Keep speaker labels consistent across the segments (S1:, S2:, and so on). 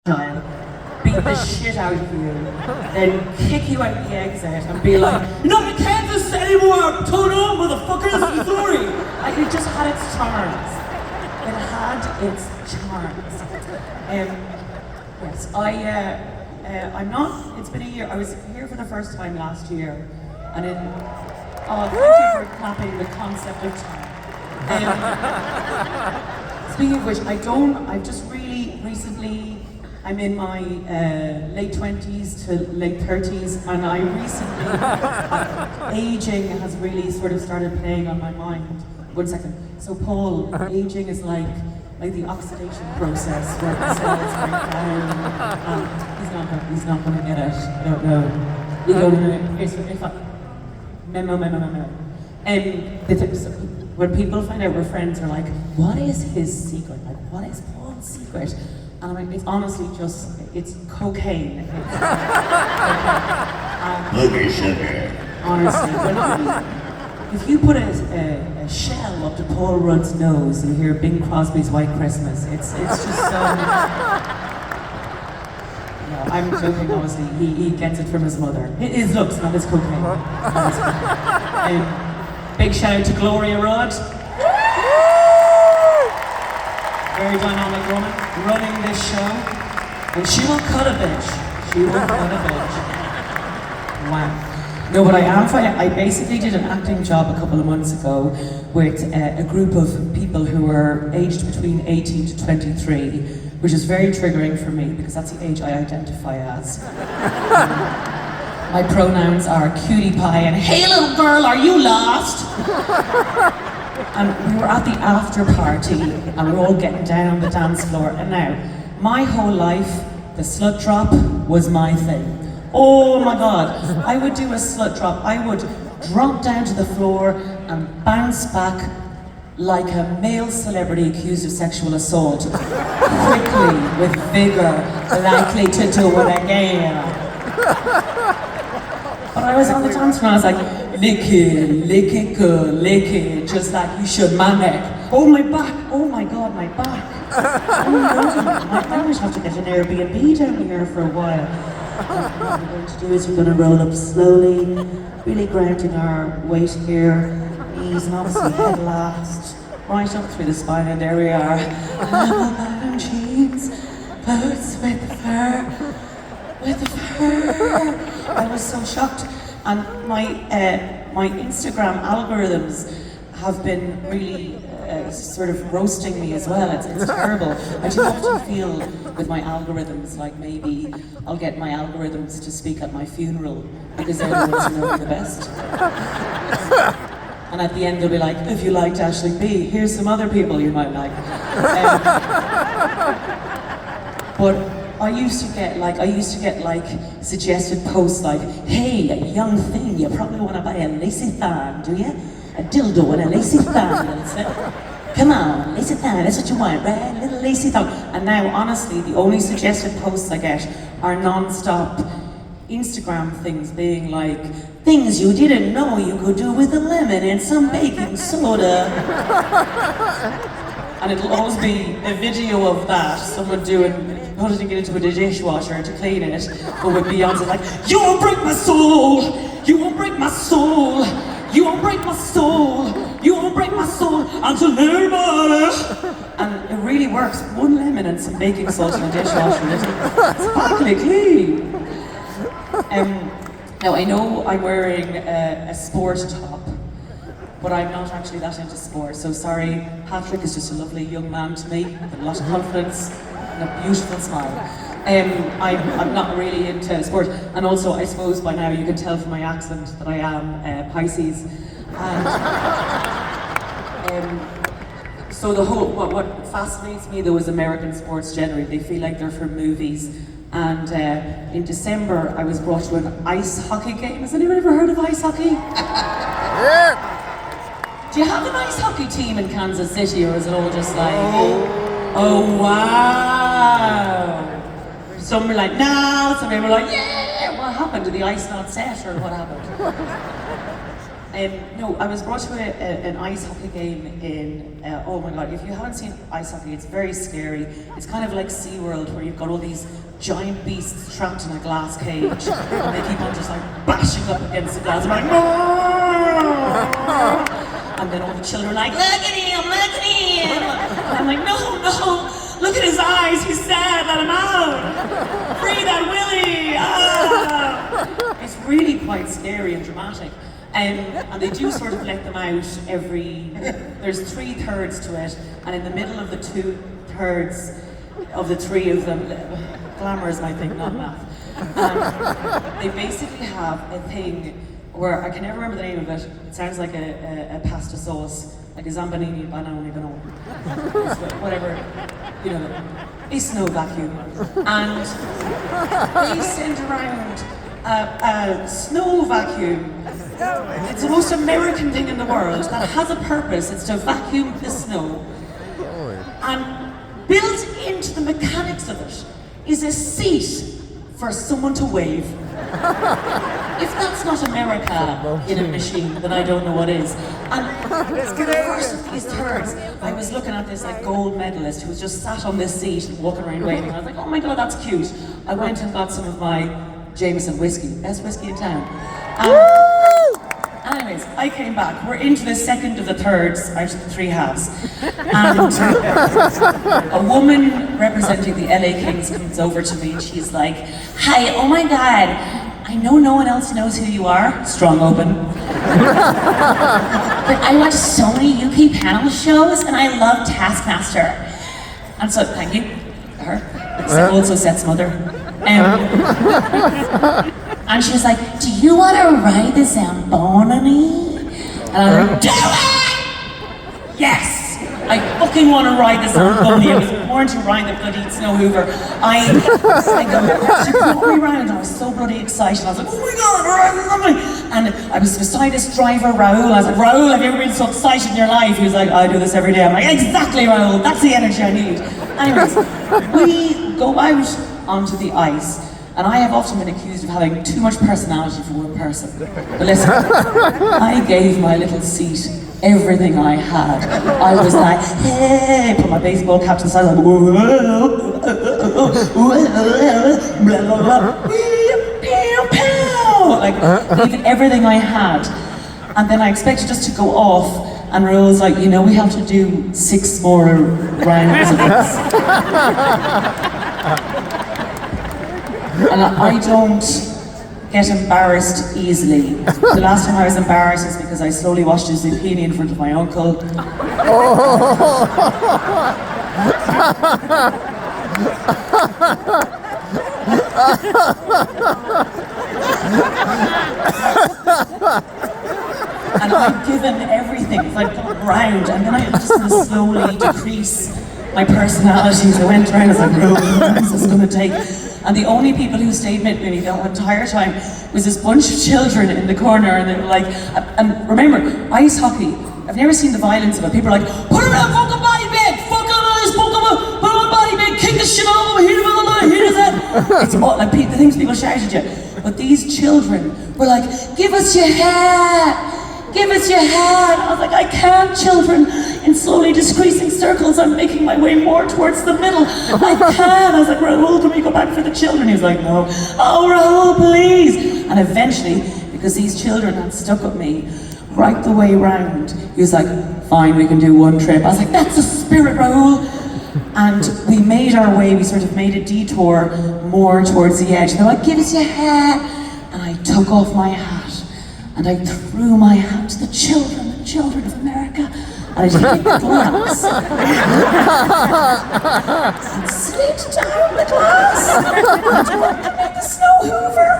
S1: child, beat the shit out of you, then kick you out the exit and be like, "You're not in Kansas anymore! Turn on, motherfuckers! I'm sorry!" Like, it just had its charms. It had its charms. Yes, I'm not, it's been a year, I was here for the first time last year, and thank you for clapping the concept of time. Speaking of which, I've just really recently, I'm in my late 20s to late 30s, and I recently, aging has really sort of started playing on my mind. 1 second. So Paul, aging is like the oxidation process where the cells break down. He's not going to get it. I don't know. Memo. When people find out we're friends, they're like, "What is his secret? Like, what is Paul's secret?" And I'm like, it's honestly just, it's cocaine.
S2: Booger sugar.
S1: Honestly, if you put a shell up to Paul Rudd's nose and hear Bing Crosby's White Christmas, it's just so... No, I'm joking, obviously. He gets it from his mother. His looks, not his cocaine. Big shout out to Gloria Rudd. Very dynamic woman, running this show. And she will cut a bitch. She will cut a bitch. Wow. No, but I am finding, I basically did an acting job a couple of months ago with a group of people who were aged between 18 to 23, which is very triggering for me because that's the age I identify as. My pronouns are cutie pie and "Hey little girl, are you lost?" And we were at the after party and we were all getting down on the dance floor, and now, my whole life, the slut drop was my thing. Oh my God, I would do a slut drop. I would drop down to the floor and bounce back like a male celebrity accused of sexual assault, quickly, with vigor, likely to do it again. But I was on the dance floor and I was like, lick it good, lick it, just like you should my neck. Oh my back, oh my God, my back. Oh no, I might have to get an Airbnb down here for a while. What we're going to do is we're going to roll up slowly, really grounding our weight here, knees and obviously head last, right up through the spine, and there we are. Bottom jeans, boots with the fur. I was so shocked, and my Instagram algorithms have been really sort of roasting me as well. It's terrible. I do often feel with my algorithms like maybe I'll get my algorithms to speak at my funeral because they're the ones who know me the best. And at the end they'll be like, "If you liked Aisling Bea, here's some other people you might like." But I used to get suggested posts like, "Hey, a young thing, you probably want to buy a lacy thong, do you? A dildo and a lacy thong." Come on, lacy thong, that's what you want, right? A little lacy thong. And now, honestly, the only suggested posts I get are non-stop Instagram things being like, "Things you didn't know you could do with a lemon and some baking soda." And it'll always be a video of that, someone putting it into a dishwasher to clean it, but with Beyonce like, "You won't break my soul, you won't break my soul, you won't break my soul, you won't break my soul until everybody." And it really works. One lemon and some baking salt in a dishwasher, it's sparkly clean. Now I know I'm wearing a sport top, but I'm not actually that into sport, so sorry. Patrick is just a lovely young man to me, with a lot of confidence and a beautiful smile. I'm not really into sport, and also I suppose by now you can tell from my accent that I am Pisces. And so the whole, what fascinates me though is American sports generally. They feel like they're from movies. And in December I was brought to an ice hockey game. Has anyone ever heard of ice hockey?
S2: Yeah.
S1: Do you have an ice hockey team in Kansas City, or is it all just like, oh wow? Some were like, no, some people were like, yeah, what happened? Did the ice not set, or what happened? No, I was brought to an ice hockey game in, oh my god, if you haven't seen ice hockey, it's very scary. It's kind of like SeaWorld, where you've got all these giant beasts trapped in a glass cage, and they keep on just like bashing up against the glass. I'm like, no! And then all the children are like, look at him, look at him! And I'm like, no, look at his eyes, he's sad, let him out! Free that Willy! Ah! It's really quite scary and dramatic. And they do sort of let them out there's 3/3 to it, and in the middle of the 2/3 of the 3 of them, glamour is my thing, not math. They basically have a thing where, I can never remember the name of it, it sounds like a pasta sauce, like a zambanini, banana, whatever, you know, a snow vacuum. And they send around a snow vacuum. It's the most American thing in the world that has a purpose. It's to vacuum the snow. And built into the mechanics of it is a seat for someone to wave. If that's not America in a machine, then I don't know what is. And for the first of these thirds, I was looking at this like gold medalist who was just sat on this seat and walking around waving. I was like, oh my god, that's cute. I went and got some of my Jameson whiskey, best whiskey in town. Anyways, I came back. We're into the second of the thirds out of the 3 halves. And a woman representing the LA Kings comes over to me and she's like, hi, oh my god, I know no one else knows who you are. Strong open. But I watch so many UK panel shows and I love Taskmaster. And so, thank you to her. It's also Seth's mother. And she was like, do you want to ride the Zamboni? And I was like, do it! Yes! I fucking want to ride the Zamboni. I was born to ride the bloody snow hoover. She brought me around and I was so bloody excited. I was like, oh my god, we're riding the Zamboni! And I was beside this driver, Raoul. I was like, Raoul, have you ever been so excited in your life? He was like, I do this every day. I'm like, exactly, Raoul, that's the energy I need. Anyways, we go out onto the ice. And I have often been accused of having too much personality for one person. But listen, I gave my little seat everything I had. I was like, hey, put my baseball cap to the side, like, blah, blah, blah, like, gave everything I had. And then I expected just to go off, and Raoul was like, you know, we have to do 6 more rounds of this. And I don't get embarrassed easily. The last time I was embarrassed is because I slowly washed a zucchini in front of my uncle. And I've given everything. It's like gone round, and then I just going to slowly decrease my personality. So I went around, I was like, no, what is this going to take? And the only people who stayed with me the entire time was this bunch of children in the corner, and they were like, and remember, ice hockey, I've never seen the violence of it. People are like, put him in a fucking body bag, fuck on this, fuck him up, put him in a body bag, kick the shit out of him, hit him in the line, hit his head. It's all, like, the things people shout at you. But these children were like, give us your hat. Give us your hand. I was like, I can't, children. In slowly decreasing circles, I'm making my way more towards the middle. I can't. I was like, Raoul, can we go back for the children? He was like, no. Oh, Raoul, please. And eventually, because these children had stuck with me right the way round, he was like, fine, we can do 1 trip. I was like, that's the spirit, Raoul. And we made our way, we sort of made a detour more towards the edge. And they're like, give us your hat. And I took off my hat. And I threw my hat to the children of America. And I just took the glass and slid down the glass and went to make the snow hoover.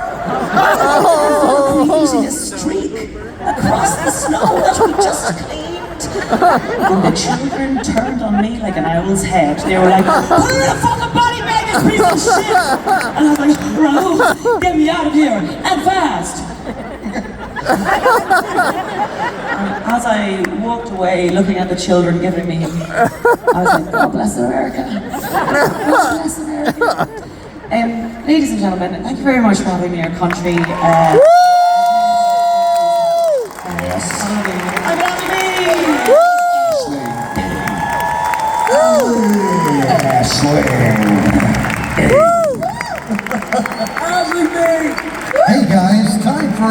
S1: Creating a streak across the snow that we just cleaned. And the children turned on me like an owl's head. They were like, put her in a fucking body bag, this piece of shit! And I was like, Raoul, get me out of here, and fast! As I walked away, looking at the children giving me, I was like, God bless America. God bless America. Ladies and gentlemen, thank you very much for having me in your country.
S2: Yes.
S1: with me.
S3: Hey guys,